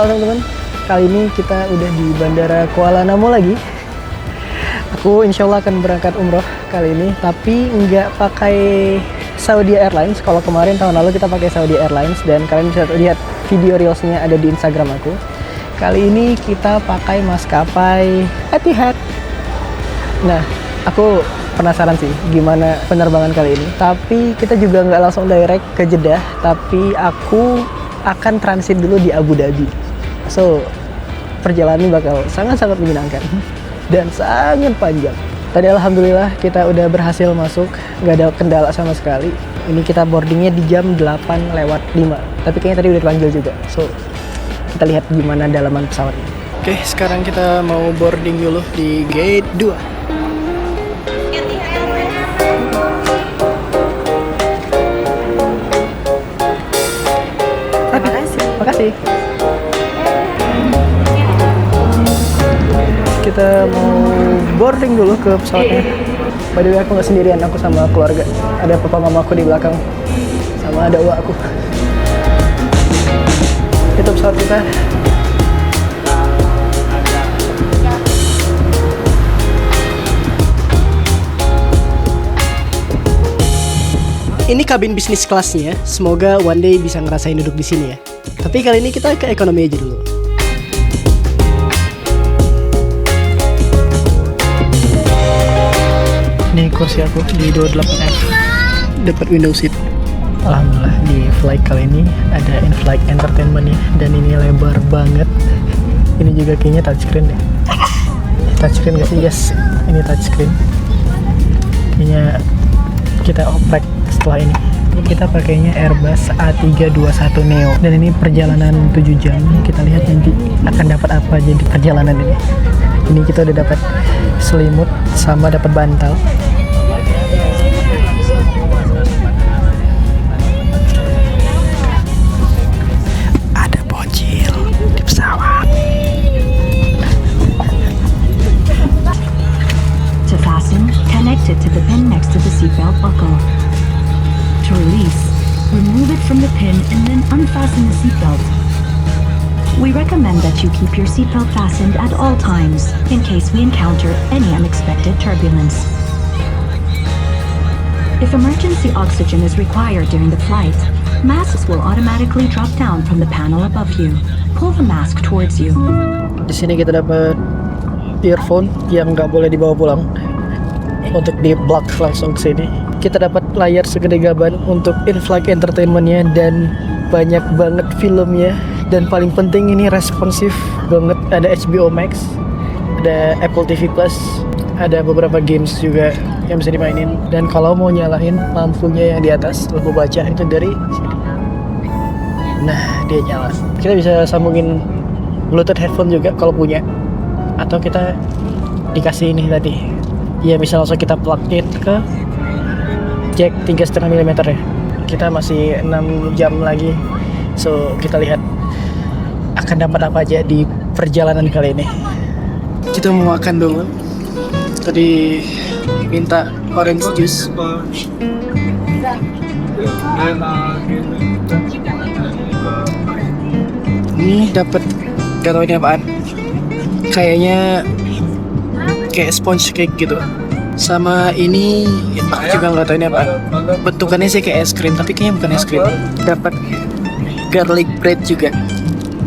Halo teman-teman, kali ini kita udah di Bandara Kuala Namu lagi. Aku insya Allah akan berangkat umroh kali ini, tapi nggak pakai Saudi Airlines. Kalau kemarin tahun lalu kita pakai Saudi Airlines dan kalian bisa lihat video reelsnya ada di Instagram aku. Kali ini kita pakai maskapai Etihad. Nah, aku penasaran sih gimana penerbangan kali ini. Tapi kita juga nggak langsung direct ke Jeddah, tapi aku akan transit dulu di Abu Dhabi. So, perjalanan ini bakal sangat-sangat menyenangkan dan sangat panjang. Tadi alhamdulillah kita udah berhasil masuk, nggak ada kendala sama sekali. Ini kita boardingnya di jam 8:05. Tapi kayaknya tadi udah dipanggil juga. So, kita lihat gimana dalaman pesawat ini. Oke, sekarang kita mau boarding dulu di gate 2. Makasih. Kita mau boarding dulu ke pesawatnya. By the way, aku nggak sendirian, aku sama keluarga. Ada papa mama aku di belakang, sama ada uak aku. Itu pesawat kita. Ini kabin bisnis kelasnya. Semoga one day bisa ngerasain duduk di sini ya. Tapi kali ini kita ke ekonomi aja dulu. Ini kursi aku di 28F, dapat window seat. Alhamdulillah di flight kali ini ada in-flight entertainment ya, dan ini lebar banget. Ini juga kayaknya touchscreen deh. Touchscreen gak sih? Yes, ini touchscreen. Kayaknya kita oprek setelah ini. Kita pakainya Airbus A321 Neo dan ini perjalanan 7 jam. Kita lihat nanti akan dapat apa jadi perjalanan ini. Ini kita udah dapat selimut sama dapat bantal. Ada bocil di pesawat. To fasten, connect it to the pin next to the seatbelt buckle. To release, remove it from the pin and then unfasten the seatbelt. We recommend that you keep your seatbelt fastened at all times in case we encounter any unexpected turbulence. If emergency oxygen is required during the flight, masks will automatically drop down from the panel above you. Pull the mask towards you. Di sini kita dapat earphone yang nggak boleh dibawa pulang untuk di plug langsung ke sini. Kita dapat layar segede gaban untuk in-flight entertainment-nya dan banyak banget filmnya, dan paling penting ini responsif banget. Ada HBO Max, ada Apple TV Plus, ada beberapa games juga yang bisa dimainin. Dan kalau mau nyalain lampunya yang di atas lampu baca itu dari sini. Nah, dia nyala. Kita bisa sambungin Bluetooth headphone juga kalau punya, atau kita dikasih ini tadi ya, bisa langsung kita plug in ke jack 3,5 mm ya. Kita masih 6 jam lagi. So, kita lihat akan dapat apa aja di perjalanan kali ini. Kita mau makan dulu. Tadi minta orange juice. Ini dapat, gak tau ini apaan. Kayaknya kayak sponge cake gitu. Sama ini aku juga nggak tahu ini apa. Bentukannya sih kayak es krim, tapi kayaknya bukan es krim. Dapat garlic bread juga.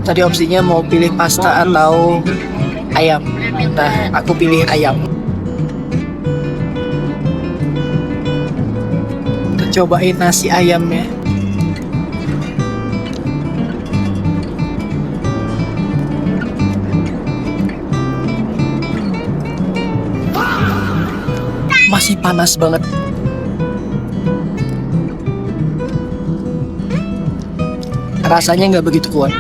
Tadi opsinya mau pilih pasta atau ayam. Nah, aku pilih ayam. Kita cobain nasi ayamnya. Masih panas banget. Rasanya nggak begitu kuat.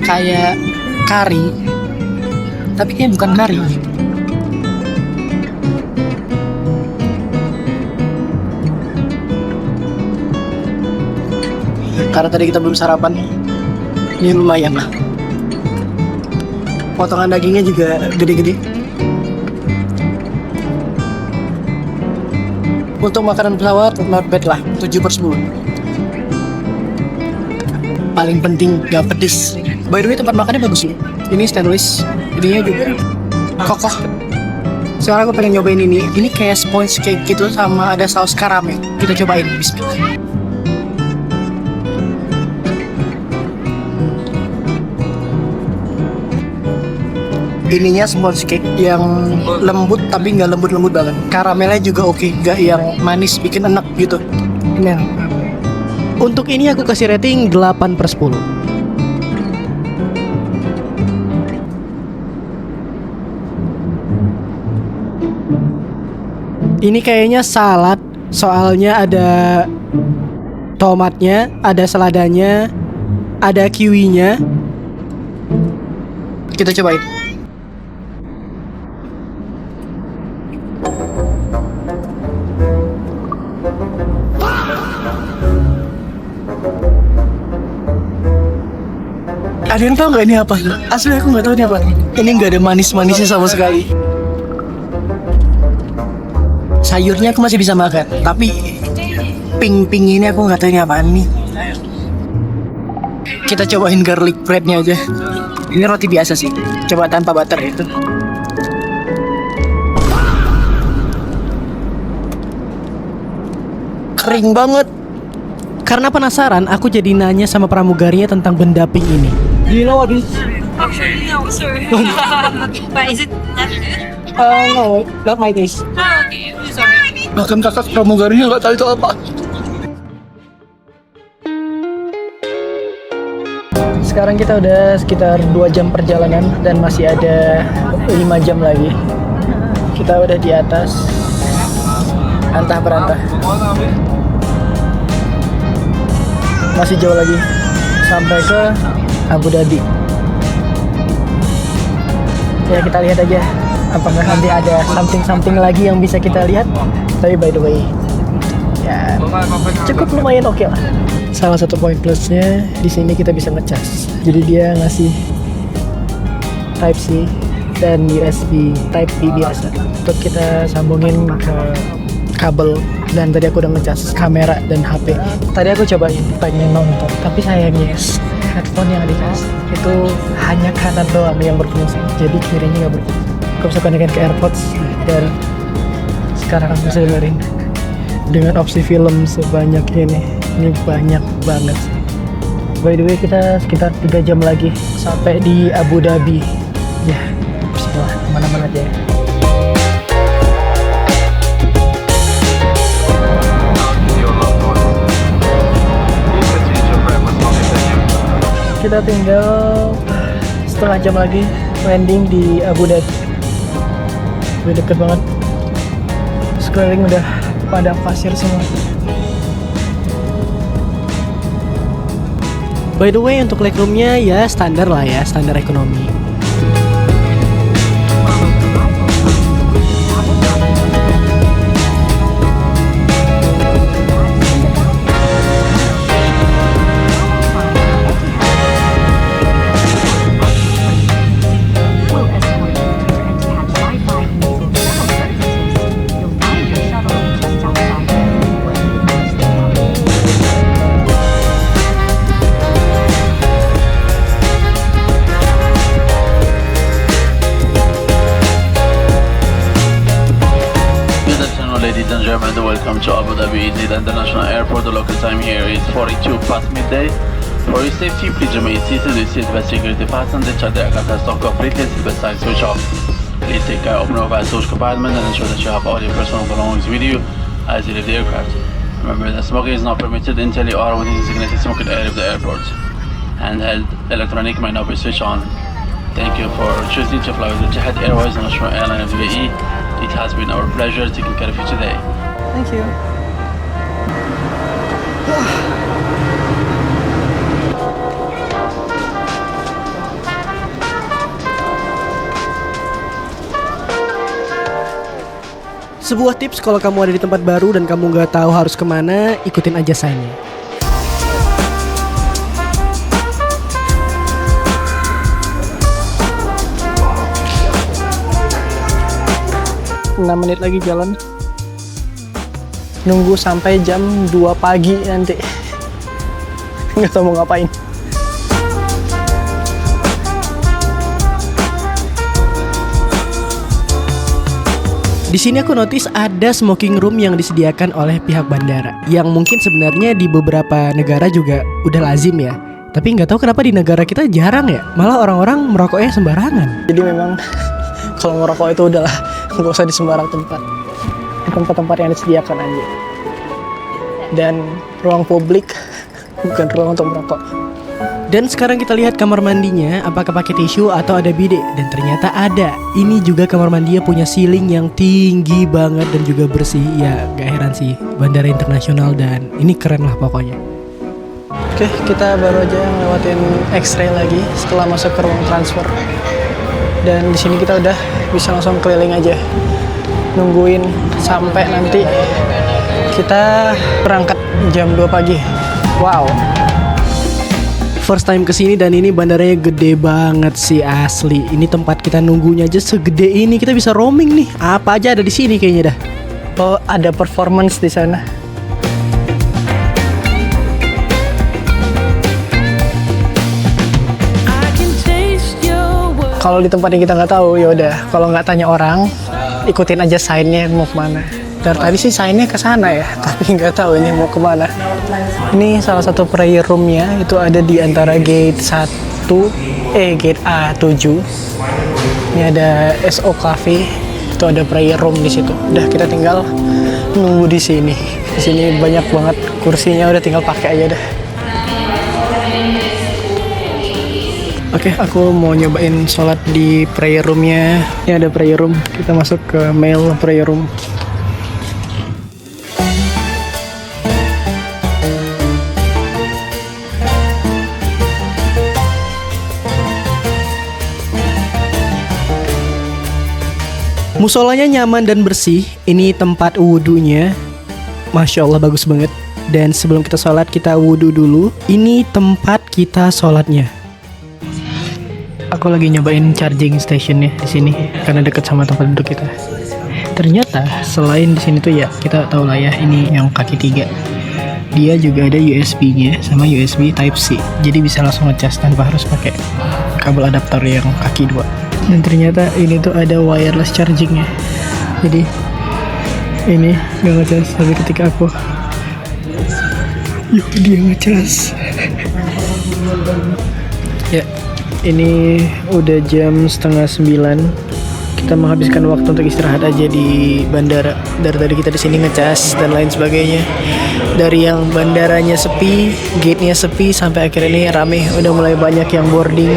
Kayak kari, tapi kayaknya bukan kari. Karena tadi kita belum sarapan, ini lumayan lah. Potongan dagingnya juga gede-gede. Untuk makanan pesawat not bad lah, 7/10. paling penting gak pedes. By the way tempat makannya bagus loh. Ini stainless, ininya juga kokoh. Sekarang aku pengen nyobain ini. Ini kayak sponge cake gitu sama ada saus karamel. Kita cobain. Bismillah. Ininya sponge cake yang lembut tapi nggak lembut-lembut banget. Karamelnya juga oke, nggak yang manis bikin enak gitu. Nah, untuk ini aku kasih rating 8/10. Ini kayaknya salad, soalnya ada tomatnya, ada seladanya, ada kiwinya. Kita cobain. Ada yang tahu nggak ini apa? Asli aku nggak tahu ini apa. Ini nggak ada manis-manisnya sama sekali. Sayurnya aku masih bisa makan, tapi pink ini aku nggak tahu ini apaan nih. Kita cobain garlic breadnya aja. Ini roti biasa sih, coba tanpa butter itu. Kering banget. Karena penasaran, aku jadi nanya sama pramugarinya tentang benda pink ini. You know what this? Actually, no, sir. But is it not good? No, not my taste. Oh, okay. Sorry. Bahkan kakak pramugarinya nggak tahu itu apa. Sekarang kita udah sekitar 2 jam perjalanan dan masih ada 5 jam lagi. Kita udah di atas, antah berantah. Masih jauh lagi sampai ke Abu Dhabi. Ya kita lihat aja apakah nanti ada something lagi yang bisa kita lihat. Tapi by the way, ya cukup lumayan oke lah. Salah satu poin plusnya di sini kita bisa ngecas. Jadi dia ngasih Type C dan USB Type B biasa untuk kita sambungin ke kabel. Dan tadi aku udah ngecas kamera dan HP. Tadi aku cobain pengen nonton, tapi sayangnya headphone yang dikasih itu hanya kanan doang yang berfungsi, jadi kirinya nggak berfungsi. Aku bisa connect ke AirPods dan sekarang aku bisa dengerin dengan opsi film sebanyak ini. Ini banyak banget sih. By the way kita sekitar 3 jam lagi sampai di Abu Dhabi. Ya, bismillah, kemana-mana aja ya. Kita tinggal setengah jam lagi landing di Abu Dhabi. Udah deket banget. Sekeliling udah padang pasir semua. By the way untuk legroomnya ya standar lah ya, standar ekonomi. Ladies and gentlemen, welcome to Abu Dhabi International Airport. The local time here is 42 past midday. For your safety, please remain seated with seatbelt security fastened. The check the aircraft has stopped completely. Seatbelt sign switch off. Please take care of no social compartment and ensure that you have all your personal belongings with you as you leave the aircraft. Remember that smoking is not permitted until you are within designated smoking area of the airport. Handheld electronic might not be switched on. Thank you for choosing to fly with Etihad Airways, the national airline of the UAE. It has been our pleasure taking care of you today. Thank you. Sebuah tips kalau kamu ada di tempat baru dan kamu nggak tahu harus kemana, ikutin aja signnya. Menit lagi jalan. Nunggu sampai jam 2 pagi nanti. Nggak tahu mau ngapain. Di sini aku notice ada smoking room yang disediakan oleh pihak bandara, yang mungkin sebenarnya di beberapa negara juga udah lazim ya. Tapi nggak tahu kenapa di negara kita jarang ya. Malah orang-orang merokoknya sembarangan. Jadi memang kalau merokok itu udahlah nggak usah di sembarang tempat. Di tempat-tempat yang disediakan aja. Dan ruang publik bukan ruang untuk merokok. Dan sekarang kita lihat kamar mandinya, apakah pakai tisu atau ada bidet. Dan ternyata ada. Ini juga kamar mandinya punya ceiling yang tinggi banget dan juga bersih. Ya gak heran sih, bandara internasional dan ini keren lah pokoknya. Oke, kita baru aja ngelewatin X-ray lagi setelah masuk ke ruang transfer. Dan di sini kita udah bisa langsung keliling aja, nungguin sampai nanti kita berangkat jam 2 pagi. Wow. First time kesini dan ini bandaranya gede banget sih asli. Ini tempat kita nunggunya aja segede ini. Kita bisa roaming nih. Apa aja ada di sini kayaknya dah. Oh, ada performance di sana. Kalau di tempat yang kita nggak tahu, ya udah. Kalau nggak tanya orang, ikutin aja sign-nya mau kemana. Dari tadi sih sign-nya ke sana ya, tapi nggak tahu ini mau kemana. Ini salah satu prayer room-nya, itu ada di antara gate gate A7. Ini ada SO Cafe, itu ada prayer room di situ. Udah kita tinggal nunggu di sini. Di sini banyak banget kursinya, udah tinggal pakai aja dah. Oke, aku mau nyobain sholat di prayer room-nya. Ini ada prayer room, kita masuk ke male prayer room. Musolanya nyaman dan bersih. Ini tempat wudhunya, Masya Allah bagus banget. Dan sebelum kita sholat kita wudhu dulu. Ini tempat kita sholatnya. Aku lagi nyobain charging stationnya di sini karena dekat sama tempat duduk kita. Ternyata selain di sini tuh ya kita tahu lah ya, ini yang kaki 3. Dia juga ada USB-nya sama USB Type C. Jadi bisa langsung ngecas tanpa harus pakai kabel adaptor yang kaki 2. Dan ternyata ini tuh ada wireless chargingnya. Jadi ini nggak ngecas, tapi ketika aku dia ngecas. Ya, ini udah jam 8:30. Kita menghabiskan waktu untuk istirahat aja di bandara. Dari tadi kita di sini ngecas dan lain sebagainya. Dari yang bandaranya sepi, gate-nya sepi, sampai akhirnya ini rame. Udah mulai banyak yang boarding,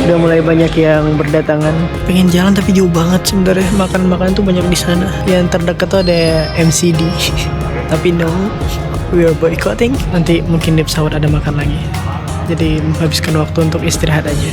udah mulai banyak yang berdatangan. Pengen jalan tapi jauh banget sebenarnya. Makan tuh banyak di sana. Yang terdekat tuh ada MCD. Tapi no, we are boycotting. Nanti mungkin di pesawat ada makan lagi. Jadi menghabiskan waktu untuk istirahat aja.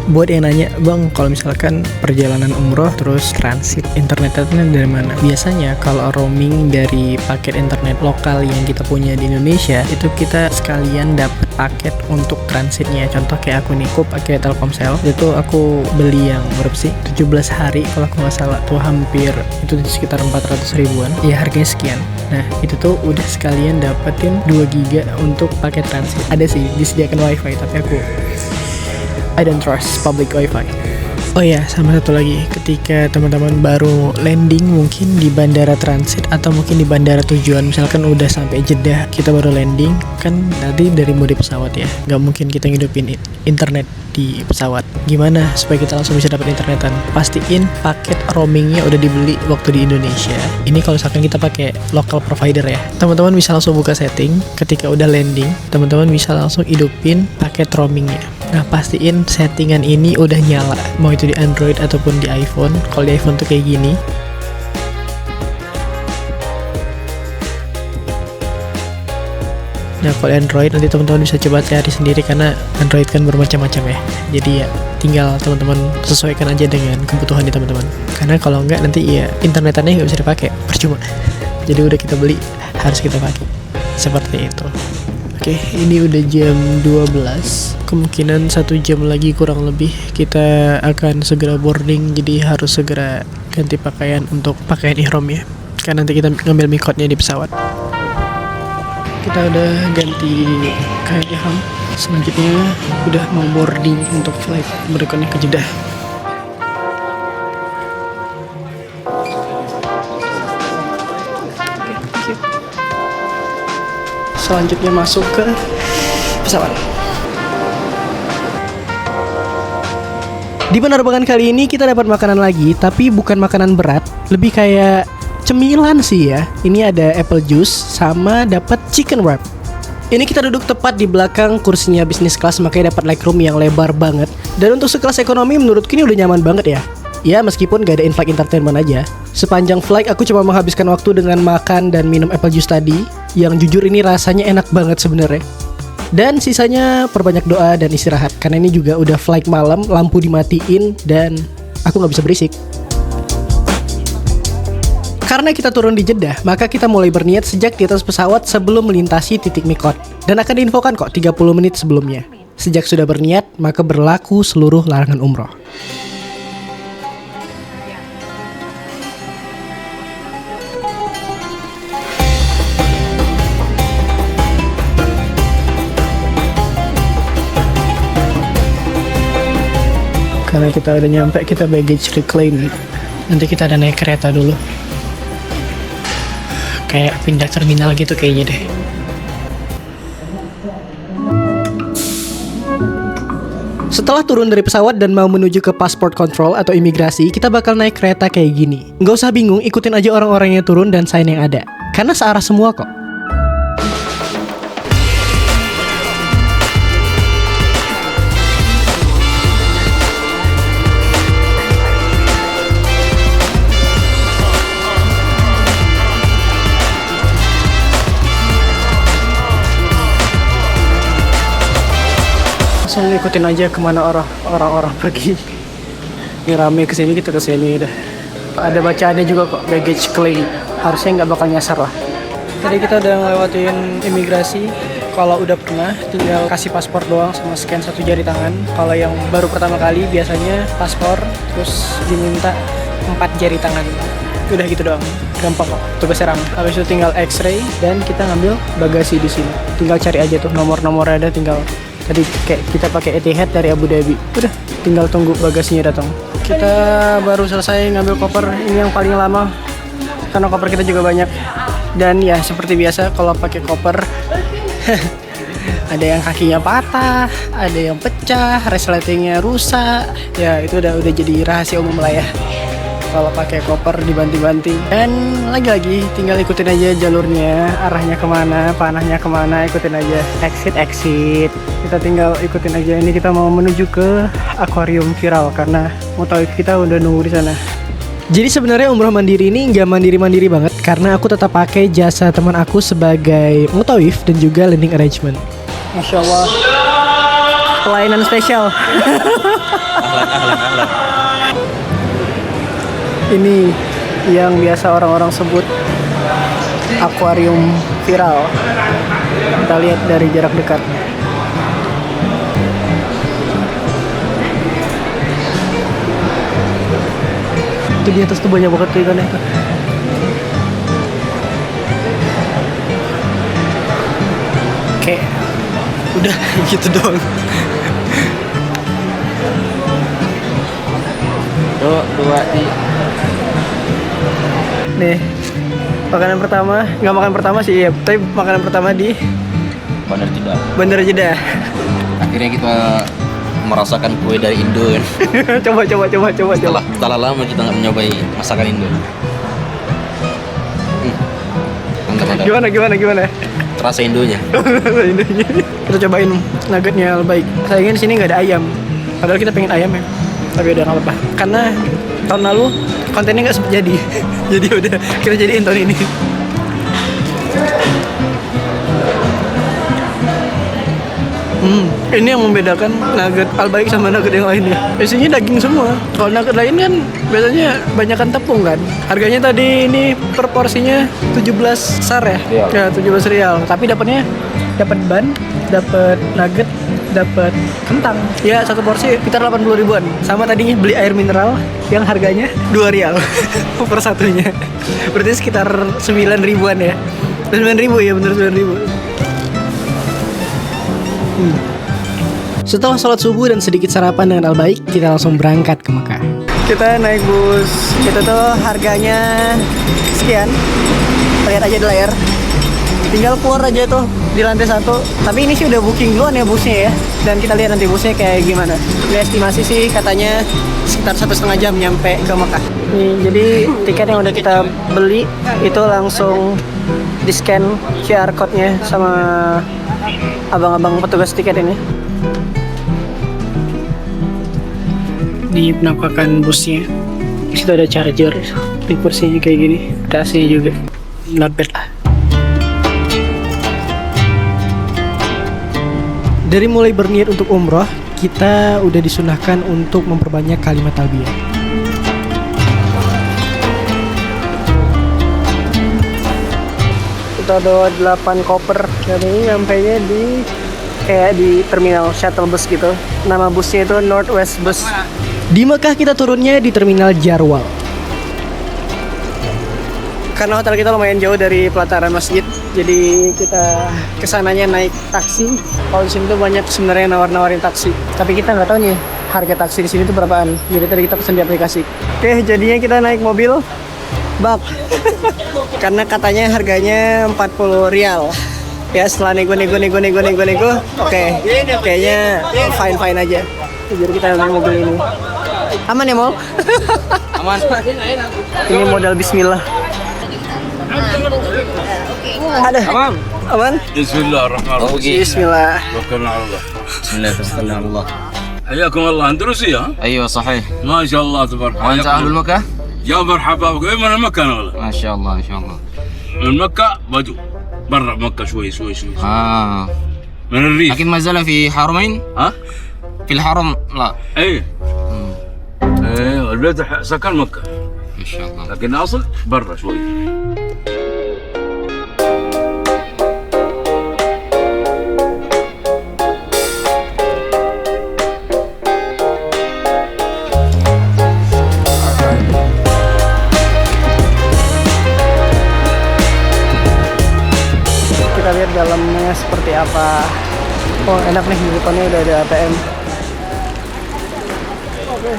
Buat yang nanya, bang, kalau misalkan perjalanan umroh terus transit internetnya dari mana? Biasanya kalau roaming dari paket internet lokal yang kita punya di Indonesia, itu kita sekalian dapat paket untuk transitnya. Contoh kayak aku nih, aku pakai Telkomsel, itu aku beli yang berapa sih? 17 hari kalau aku nggak salah, tuh hampir itu sekitar 400 ribuan. Ya harganya sekian. Nah itu tuh udah sekalian dapetin 2 giga untuk paket transit. Ada sih disediakan wifi, tapi I don't trust public wifi. Oh ya, sama satu lagi, ketika teman-teman baru landing mungkin di bandara transit atau mungkin di bandara tujuan, misalkan udah sampai Jeddah, kita baru landing, kan nanti dari mode pesawat ya, nggak mungkin kita ngidupin internet di pesawat. Gimana supaya kita langsung bisa dapat internetan? Pastiin paket roamingnya udah dibeli waktu di Indonesia. Ini kalau misalkan kita pakai local provider ya, teman-teman bisa langsung buka setting. Ketika udah landing, teman-teman bisa langsung hidupin paket roamingnya. Nah, pastiin settingan ini udah nyala, mau itu di Android ataupun di iPhone. Kalau di iPhone tuh kayak gini. Nah, kalau Android nanti teman-teman bisa coba cari sendiri karena Android kan bermacam-macam ya. Jadi ya tinggal teman-teman sesuaikan aja dengan kebutuhan di teman-teman. Karena kalau enggak nanti ya internetannya nggak bisa dipakai, percuma. Jadi udah kita beli harus kita pakai. Seperti itu. Oke, ini udah jam 12. Kemungkinan 1 jam lagi kurang lebih kita akan segera boarding. Jadi harus segera ganti pakaian untuk pakaian ihram ya. Karena nanti kita ngambil mikotnya di pesawat. Kita udah ganti kain ihram. Selanjutnya udah mau boarding untuk flight berikutnya ke Jeddah. selanjutnya masuk ke pesawat. Di penerbangan kali ini kita dapat makanan lagi, tapi bukan makanan berat, lebih kayak cemilan sih ya. Ini ada apple juice sama dapat chicken wrap. Ini kita duduk tepat di belakang kursinya bisnis kelas, makanya dapat legroom yang lebar banget. Dan untuk sekelas ekonomi menurutku ini udah nyaman banget ya. Ya meskipun gak ada in-flight entertainment aja. Sepanjang flight aku cuma menghabiskan waktu dengan makan dan minum apple juice tadi, yang jujur ini rasanya enak banget sebenarnya. Dan sisanya perbanyak doa dan istirahat, karena ini juga udah flight malam, lampu dimatiin dan aku gak bisa berisik. Karena kita turun di Jeddah, maka kita mulai berniat sejak di atas pesawat sebelum melintasi titik mikot. Dan akan diinfokan kok 30 menit sebelumnya. Sejak sudah berniat, maka berlaku seluruh larangan umroh. Karena kita udah nyampe, kita baggage reclaim. Nanti kita ada naik kereta dulu. Kayak pindah terminal gitu kayaknya deh. Setelah turun dari pesawat dan mau menuju ke passport control atau imigrasi, kita bakal naik kereta kayak gini. Nggak usah bingung, ikutin aja orang-orang yang turun dan sign yang ada. Karena searah semua kok. Langsung ikutin aja kemana orang-orang pergi. Ini rame kesini, kita kesini udah. Ada bacaannya juga kok, baggage claim. Harusnya nggak bakal nyasar lah. Tadi kita udah ngelewatin imigrasi. Kalau udah pernah, tinggal kasih paspor doang sama scan 1 jari tangan. Kalau yang baru pertama kali, biasanya paspor, terus diminta 4 jari tangan. Udah gitu doang, gampang kok, tugasnya ramah. Habis itu tinggal X-ray dan kita ngambil bagasi di sini. Tinggal cari aja tuh nomor-nomornya ada, tinggal. Tadi kayak kita pakai Etihad dari Abu Dhabi. Udah, tinggal tunggu bagasinya datang. Kita baru selesai ngambil koper. Ini yang paling lama karena koper kita juga banyak. Dan ya seperti biasa kalau pakai koper ada yang kakinya patah, ada yang pecah, resletingnya rusak. Ya itu udah jadi rahasia umum lah ya. Kalau pakai koper dibanting-banting. Dan lagi-lagi tinggal ikutin aja jalurnya, arahnya kemana, panahnya kemana, ikutin aja. Exit. Kita tinggal ikutin aja. Ini kita mau menuju ke akuarium viral karena Mutawif kita udah nunggu di sana. Jadi sebenarnya umroh mandiri ini nggak mandiri banget karena aku tetap pakai jasa teman aku sebagai mutawif dan juga landing arrangement. Masya Allah, pelayanan spesial. Ahlan. Ini yang biasa orang-orang sebut akuarium viral. Kita lihat dari jarak dekat. Itu di atas tuh banyak banget ikannya tuh. Oke, udah gitu doang. Tuh, 2, 3. Nih, makanan pertama, nggak makan pertama sih ya, tapi makanan pertama di Bandar Jeddah. Akhirnya kita merasakan kue dari Indo kan. coba. Setelah lama kita nggak mencobai masakan Indo. Mantap. Gimana? Terasa Indonya. Kita cobain nuggetnya Al Baik. Sayangnya di sini nggak ada ayam. Padahal kita pengen ayam ya. Tapi udah nggak apa-apa. Karena tahun lalu kontennya nggak sempet jadi. Jadi udah kita jadiin tahun ini. Ini yang membedakan nugget Al Baik sama nugget yang lainnya. Isinya daging semua. Kalau nugget lain kan biasanya banyakan tepung kan. Harganya tadi ini per porsinya 17 SAR ya. Ya 17 rial. Tapi dapat ban, dapat nugget, dapat kentang. Ya satu porsi sekitar 80 ribuan. Sama tadi beli air mineral yang harganya 2 rial per satunya. Berarti sekitar 9 ribuan ya. 9 ribu ya, bener 9 ribu. Setelah sholat subuh dan sedikit sarapan dengan Al Baik, kita langsung berangkat ke Mekah. Kita naik bus. Itu tuh harganya sekian. Lihat aja di layar. tinggal keluar aja tuh di lantai 1. Tapi ini sih udah booking duluan ya busnya ya. Dan kita lihat nanti busnya kayak gimana. Ini estimasi sih katanya sekitar 1,5 jam nyampe ke Mekah. Nih, jadi tiket yang udah kita beli itu langsung di scan QR code-nya sama abang-abang petugas tiket ini. Di penampakan busnya di situ ada charger, di kursinya kayak gini, ada AC-nya juga, not bad lah. Dari mulai berniat untuk umroh, kita udah disunahkan untuk memperbanyak kalimat talbiyah. Kita ada 8 koper, dan ini nyampainya di kayak di terminal shuttle bus gitu. Nama busnya itu Northwest Bus. Di Mekah kita turunnya di terminal Jarwal. Karena hotel kita lumayan jauh dari pelataran masjid, jadi kita kesananya naik taksi. Kalau di sini tuh banyak sebenarnya nawar-nawarin taksi, tapi kita nggak tahu nih harga taksi di sini tuh berapaan. Jadi tadi kita pesen di aplikasi. Oke, jadinya kita naik mobil bak. Karena katanya harganya 40 rial. Ya setelah nego, oke, kayaknya fine aja. Jadi kita naik mobil ini. Aman ya, Mol? Aman. Ini modal bismillah. Ada. Aman? Oke. Bismillah. توكلنا على الله. Bismillah, Bismillah. حياكم الله اندلسي ها؟ ايوه صحيح. ما شاء الله تبارك الله. وانت اهل مكة؟ يا مرحبا بك من المكان والله. ما شاء الله ما شاء الله. من مكة بدو. برا مكة شوي. من الريف. لكن ما زال في حرمين؟ ها؟ في الحرم لا. ايه. ايه البيت سكن مكة. ما شاء الله. لكن اصل برا شوي. Kita lihat dalamnya seperti apa. Oh enak nih, di depannya udah ada ATM. Oke.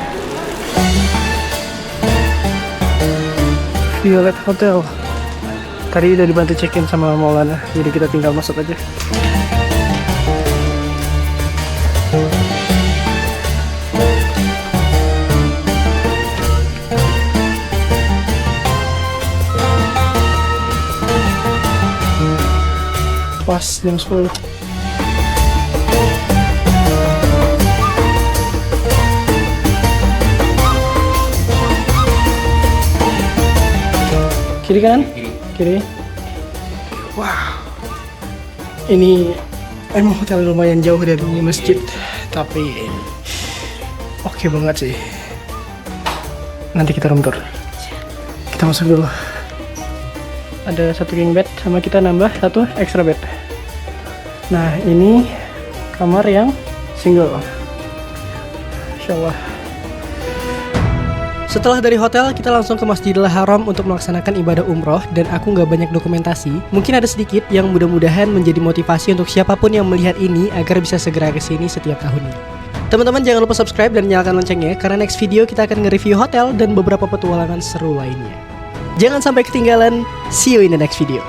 Violet Hotel. Tadi udah dibantu check-in sama Maulana, jadi kita tinggal masuk aja. Pas jam 10. Kiri kanan? Kiri. Wow. Ini emang hotel lumayan jauh dari masjid, tapi oke banget sih. Nanti kita room tour. Kita masuk dulu. Ada 1 king bed sama kita nambah 1 extra bed. Nah ini kamar yang single. Insyaallah. Setelah dari hotel, kita langsung ke Masjidil Haram untuk melaksanakan ibadah umroh, dan aku nggak banyak dokumentasi. Mungkin ada sedikit yang mudah-mudahan menjadi motivasi untuk siapapun yang melihat ini agar bisa segera ke sini setiap tahunnya. Teman-teman jangan lupa subscribe dan nyalakan loncengnya, karena next video kita akan nge-review hotel dan beberapa petualangan seru lainnya. Jangan sampai ketinggalan, see you in the next video.